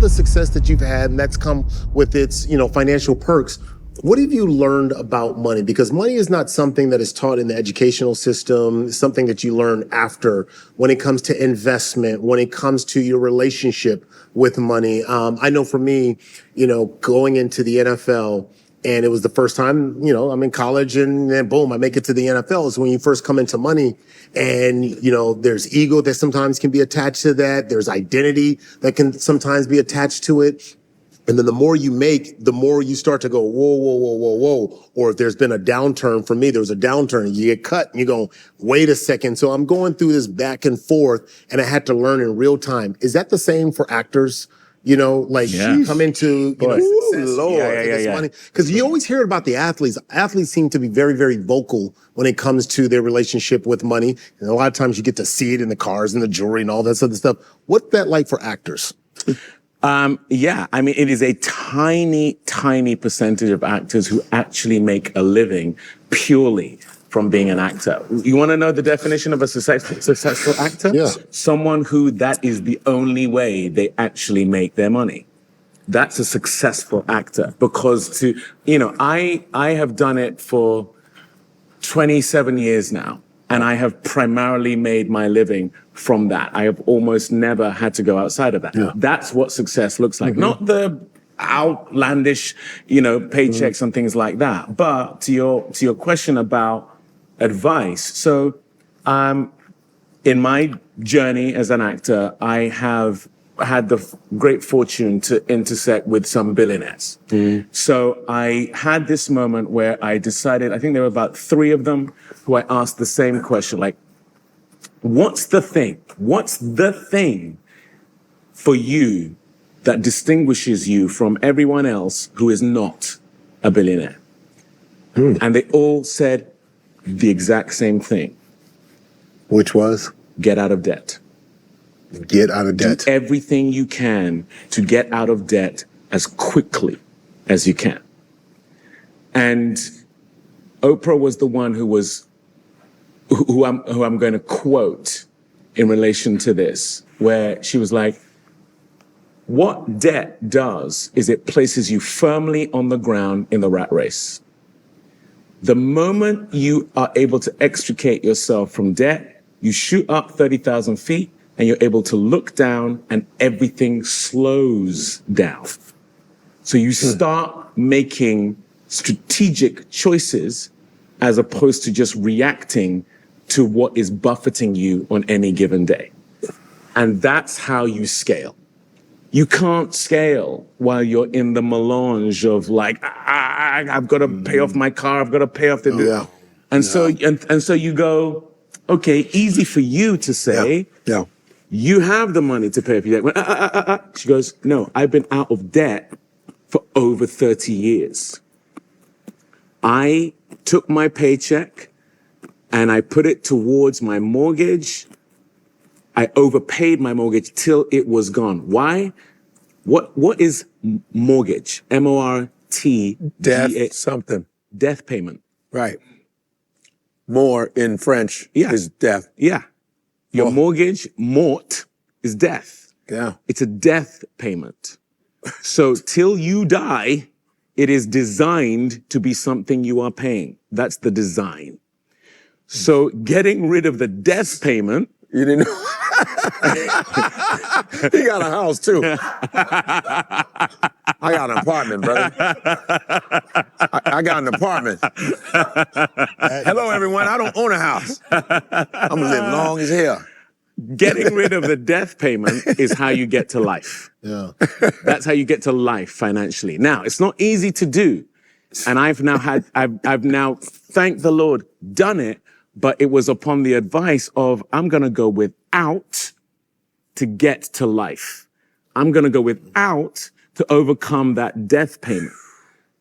the success that you've had, and that's come with its, financial perks, what have you learned about money? Because money is not something that is taught in the educational system. It's something that you learn after when it comes to investment, when it comes to your relationship with money. I know for me, going into the NFL, and it was the first time, I'm in college and then boom, I make it to the NFL is when you first come into money. And, there's ego that sometimes can be attached to that. There's identity that can sometimes be attached to it. And then the more you make, the more you start to go, whoa, whoa, whoa, whoa, whoa. Or if there's been a downturn, for me, there was a downturn, and you get cut and you go, wait a second. So I'm going through this back and forth, and I had to learn in real time. Is that the same for actors? You come into, success, money. Because you always hear about the athletes. Athletes seem to be very, very vocal when it comes to their relationship with money. And a lot of times you get to see it in the cars and the jewelry and all that other stuff. What's that like for actors? It is a tiny, tiny percentage of actors who actually make a living purely from being an actor. You want to know the definition of a successful actor? Yeah. Someone who that is the only way they actually make their money. That's a successful actor, because I have done it for 27 years now. And I have primarily made my living from that. I have almost never had to go outside of that. Yeah. That's what success looks like. Mm-hmm. Not the outlandish, paychecks and things like that. But to your question about advice. So, in my journey as an actor, I have had the great fortune to intersect with some billionaires. Mm. So I had this moment where I decided, I think there were about 3 of them who I asked the same question, like, what's the thing for you that distinguishes you from everyone else who is not a billionaire? Mm. And they all said the exact same thing. Which was? Get out of debt. Get out of debt. Do everything you can to get out of debt as quickly as you can. And Oprah was the one who I'm going to quote in relation to this, where she was like, what debt does is it places you firmly on the ground in the rat race. The moment you are able to extricate yourself from debt, you shoot up 30,000 feet, and you're able to look down and everything slows down. So you start making strategic choices as opposed to just reacting to what is buffeting you on any given day. And that's how you scale. You can't scale while you're in the melange of I've got to pay off my car, I've got to pay off the... Yeah. And so you go, okay, easy for you to say, yeah. You have the money to pay off your debt. She goes, no, I've been out of debt for over 30 years. I took my paycheck and I put it towards my mortgage. I overpaid my mortgage till it was gone. Why? What is mortgage? M-O-R-T. Death something. Death payment. Right. More in French is death. Yeah. Your mortgage, mort, is death. Yeah. It's a death payment. So till you die, it is designed to be something you are paying. That's the design. So getting rid of the death payment. You didn't know? He got a house too. I got an apartment, brother. I got an apartment. Hello, everyone. I don't own a house. I'm gonna live long as hell. Getting rid of the death payment is how you get to life. Yeah. That's how you get to life financially. Now, it's not easy to do. And I've now, thank the Lord, done it. But it was upon the advice of, I'm going to go without to get to life. I'm going to go without to overcome that death payment.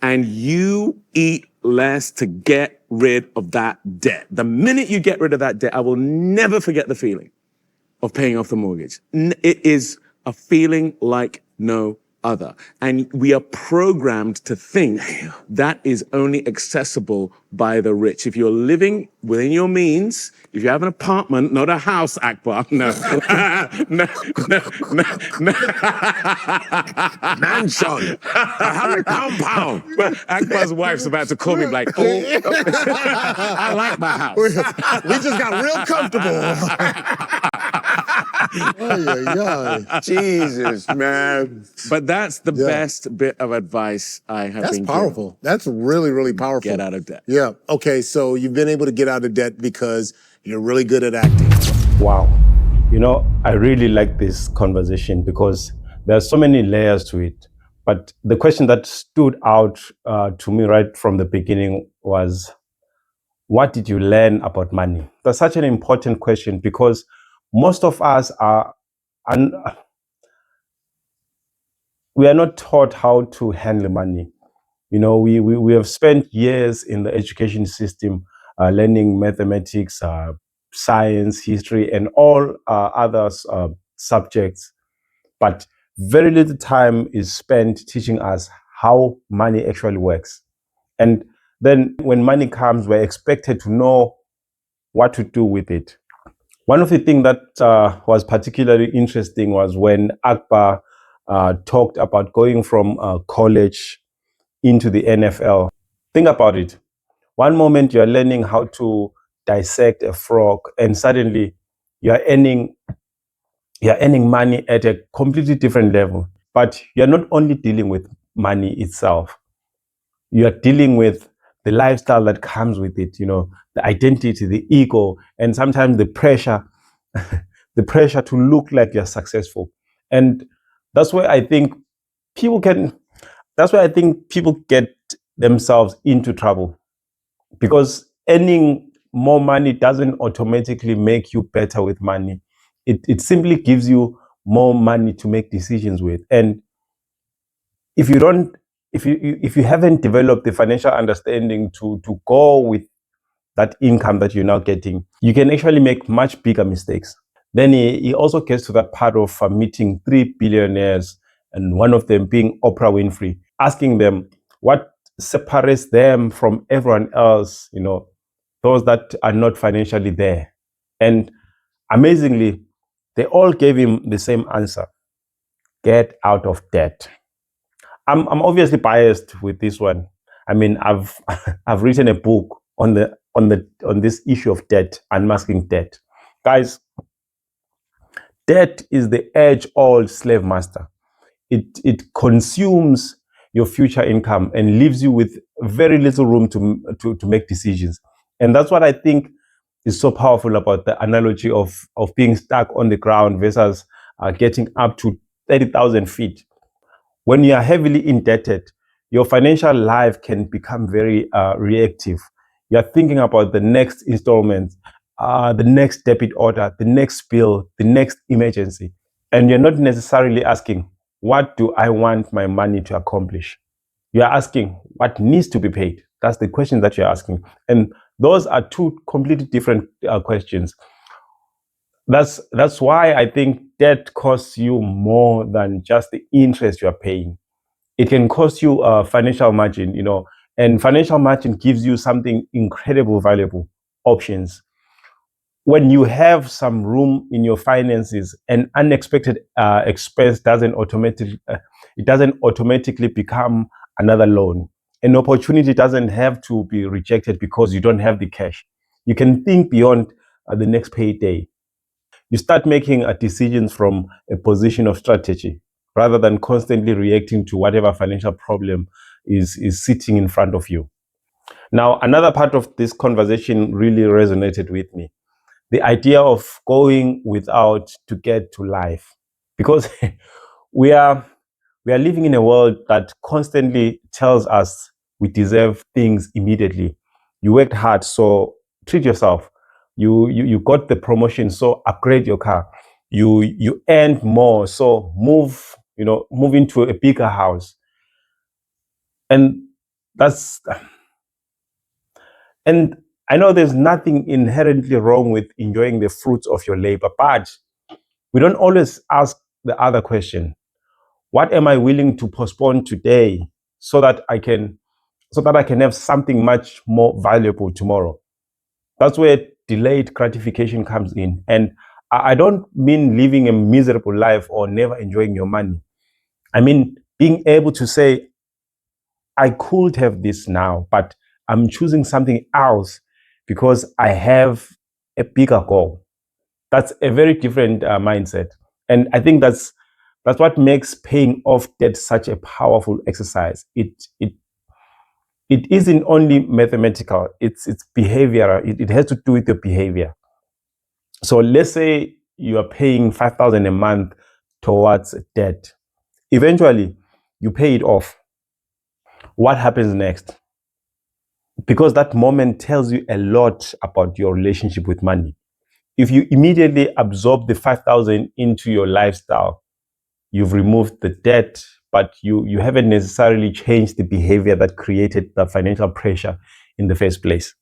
And you eat less to get rid of that debt. The minute you get rid of that debt, I will never forget the feeling of paying off the mortgage. It is a feeling like no other. And we are programmed to think that is only accessible by the rich. If you're living within your means, if you have an apartment, not a house, Akbar, no. No. Mansion. I have a compound. But Akbar's wife's about to call me like, oh, I like my house. We just got real comfortable. Jesus, man. But that's the best bit of advice I have That's been powerful. That's really, really powerful. given. Get out of debt. Yeah. Okay. So you've been able to get out of debt because you're really good at acting. Wow. You know, I really like this conversation because there are so many layers to it. But the question that stood out to me right from the beginning was, what did you learn about money? That's such an important question because most of us we are not taught how to handle money. You know, we have spent years in the education system learning mathematics, science, history, and all other subjects. But very little time is spent teaching us how money actually works. And then when money comes, we're expected to know what to do with it. One of the things that was particularly interesting was when Akbar talked about going from college into the NFL. Think about it. One moment you're learning how to dissect a frog, and suddenly you're earning money at a completely different level. But you're not only dealing with money itself, you are dealing with the lifestyle that comes with it, you know, the identity, the ego, and sometimes the pressure, the pressure to look like you're successful. And that's where I think people get themselves into trouble, because earning more money doesn't automatically make you better with money. It simply gives you more money to make decisions with. And if you haven't developed the financial understanding to go with that income that you're now getting, you can actually make much bigger mistakes. Then he also gets to that part of meeting 3 billionaires, and one of them being Oprah Winfrey, asking them what separates them from everyone else, you know, those that are not financially there. And amazingly, they all gave him the same answer: get out of debt. I'm obviously biased with this one. I mean, I've I've written a book on this issue of debt, unmasking debt. Guys, debt is the age-old slave master. It consumes your future income and leaves you with very little room to make decisions. And that's what I think is so powerful about the analogy of being stuck on the ground versus getting up to 30,000 feet. When you are heavily indebted, your financial life can become very reactive. You're thinking about the next installment, the next debit order, the next bill, the next emergency. And you're not necessarily asking, what do I want my money to accomplish? You're asking, what needs to be paid? That's the question that you're asking. And those are two completely different questions. That's why I think debt costs you more than just the interest you're paying. It can cost you a financial margin, you know, and financial margin gives you something incredible, valuable: options. When you have some room in your finances, an unexpected expense doesn't automatically become another loan. An opportunity doesn't have to be rejected because you don't have the cash. You can think beyond the next payday. You start making decisions from a position of strategy rather than constantly reacting to whatever financial problem is sitting in front of you. Now, another part of this conversation really resonated with me: the idea of going without to get to life. Because we are living in a world that constantly tells us we deserve things immediately. You worked hard, so treat yourself. You got the promotion, so upgrade your car. You earned more, so move into a bigger house. And that's and I know there's nothing inherently wrong with enjoying the fruits of your labor, but we don't always ask the other question: What am I willing to postpone today so that I can have something much more valuable tomorrow? That's where delayed gratification comes in. And I don't mean living a miserable life or never enjoying your money. I mean being able to say, I could have this now, but I'm choosing something else because I have a bigger goal. That's a very different mindset. And I think that's what makes paying off debt such a powerful exercise. It isn't only mathematical, it's behavioral. It has to do with your behavior. So let's say you are paying 5,000 a month towards debt. Eventually, you pay it off. What happens next? Because that moment tells you a lot about your relationship with money. If you immediately absorb the 5,000 into your lifestyle, you've removed the debt, but you haven't necessarily changed the behavior that created the financial pressure in the first place.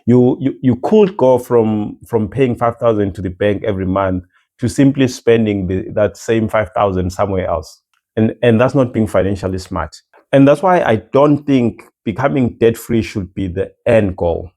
You could go from paying 5,000 to the bank every month to simply spending that same 5,000 somewhere else. And that's not being financially smart. And that's why I don't think becoming debt free should be the end goal.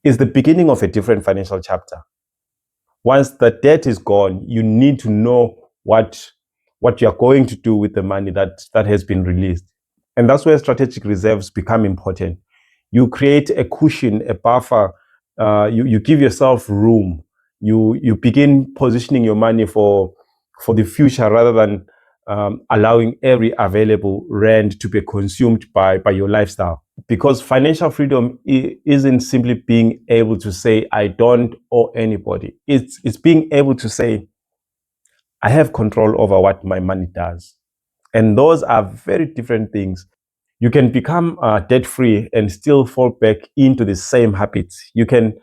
It's the beginning of a different financial chapter. Once the debt is gone, you need to know what you're going to do with the money that has been released. And that's where strategic reserves become important. You create a cushion, a buffer. You give yourself room. You begin positioning your money for the future rather than allowing every available rand to be consumed by your lifestyle. Because financial freedom isn't simply being able to say, I don't owe anybody. It's being able to say, I have control over what my money does. And those are very different things. You can become debt free and still fall back into the same habits. You can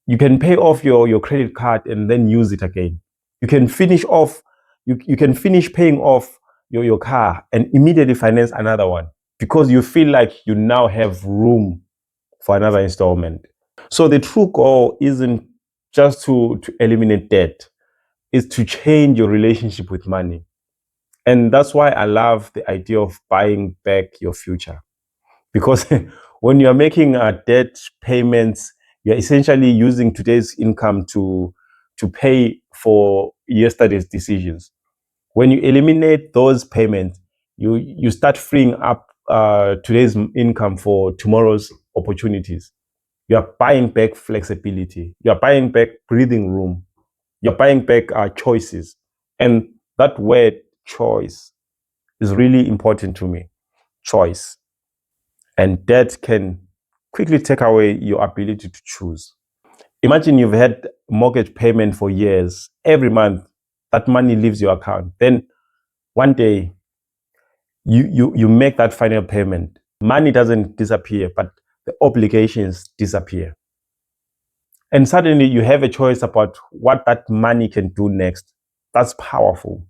pay off your credit card and then use it again. You can finish paying off your car and immediately finance another one because you feel like you now have room for another installment. So the true goal isn't just to eliminate debt, it's to change your relationship with money. And that's why I love the idea of buying back your future. Because when you're making debt payments, you're essentially using today's income to pay for yesterday's decisions. When you eliminate those payments, you start freeing up today's income for tomorrow's opportunities. You are buying back flexibility. You are buying back breathing room. You're buying back choices. And that word choice is really important to me. Choice. And debt can quickly take away your ability to choose. Imagine you've had mortgage payment for years. Every month, that money leaves your account. Then one day, you make that final payment. Money doesn't disappear, but the obligations disappear. And suddenly you have a choice about what that money can do next. That's powerful.